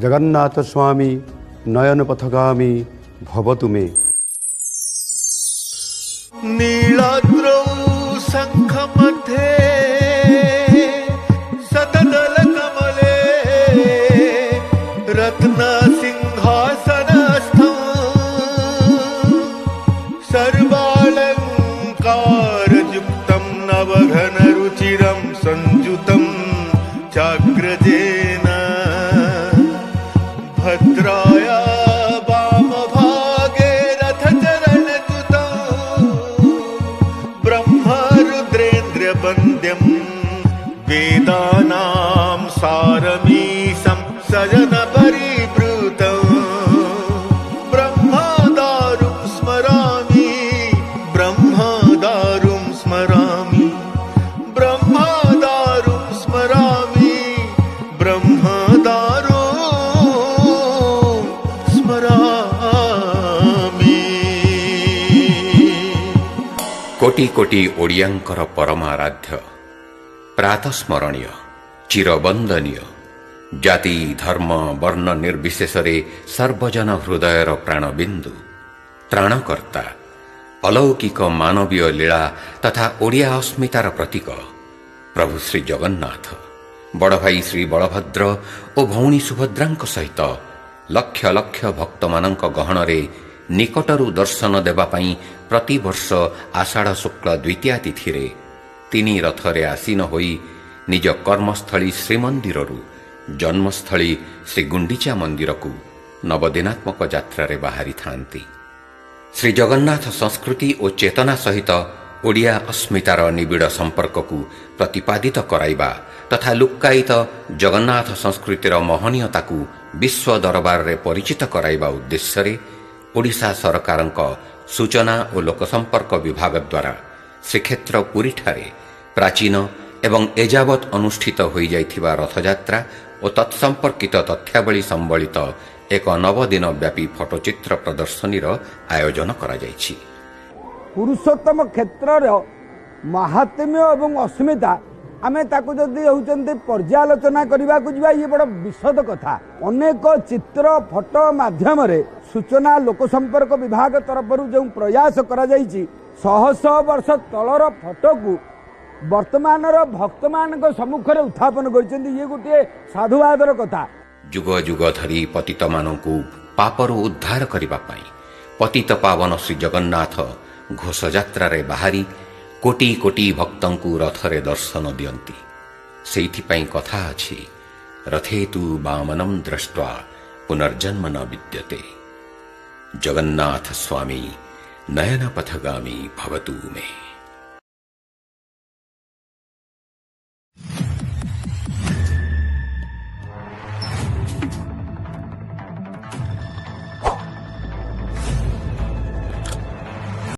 जगन्नाथ स्वामी नयन पथगामी भवतु मे। नीलाद्रौ शंख मध्ये सतदल कमले रत्न सिंहासनस्थं सर्वालंकारयुक्तं नवघन रुचिरं संयुतं चाग्रजेन भद्राया वामभागे रथचरणच्युतं ब्रह्मरुद्रेन्द्रवन्द्यं वेदानां सारमीशं सजनपरिवृतं ब्रह्मदारुं स्मरामि ब्रह्मदारुं स्मरामि ब्रह्मदारुं स्मरामि ब्रह्मदारुं कोटि कोटि ओडियांकर परमाराध्य प्रातस्मरणीय चिरवंदनीय जाति धर्म वर्ण निर्विशेषरे सर्वजन हृदयर प्राणबिंदु त्राणकर्ता अलौकिक मानवीय लीला तथा ओडिया अस्मितार प्रतीक प्रभु श्री जगन्नाथ बड़ भाई श्री बलभद्र और भौणी सुभद्रांक सहित लक्ष लक्ष भक्त मानक गहणरे निकटरू दर्शन देवाई प्रतिवर्ष आषाढ़ शुक्ल द्वितीया तिथि तीन रथरे आसीन होई निज कर्मस्थली श्रीमंदिररू जन्मस्थली श्री गुंडीचा मंदिर को नवदिनात्मक यात्रा बाहरी थांती। श्री जगन्नाथ संस्कृति और चेतना सहित ओडिया अस्मितार निबिड़ संपर्क को प्रतिपादित कराइबा तथा लुक्कायित जगन्नाथ संस्कृतिर महनीयता को विश्व दरबार रे परिचित कराइबा उद्देश्य ओडिशा सरकारंक सूचना और लोकसंपर्क विभाग द्वारा श्रीक्षेत्र पुरी ठारे प्राचीन एवं एजावत अनुष्ठित होई जाइथिबा रथयात्रा और तत्संपर्कित तथ्यावली संबलित एक 9 दिन व्यापी फोटोचित्र प्रदर्शनीर आयोजन करा जाइछि। पुरुषोत्तम क्षेत्र महात्म्य एवं अस्मिता आमे ताकू जदि होउचंते पर्यालोचना करबा को जिबा ये बड़ विशद कथा। अनेक चित्र फोटो माध्यम रे सूचना लोकसंपर्क विभाग तरफ जो प्रयास करा जाइछि 100 वर्ष तलर फोटो को वर्तमान भक्त मान सम्मुख में उत्थापन करछन्ती। ये गोटे साधुवादर कथा। जुग जुग धरी पतित मानकु पापरु उद्धार करिबा पई पतित पावन श्री जगन्नाथ घोषयात्रा रे बाहरी कोटि कोटि भक्तंकु रथरे दर्शन दियंती। सेइथिपई कथा अछि रथेतु वामनं दृष्ट्वा पुनर्जन्म न विद्यते। जगन्नाथ स्वामी नयन पथगामी भवतु मे।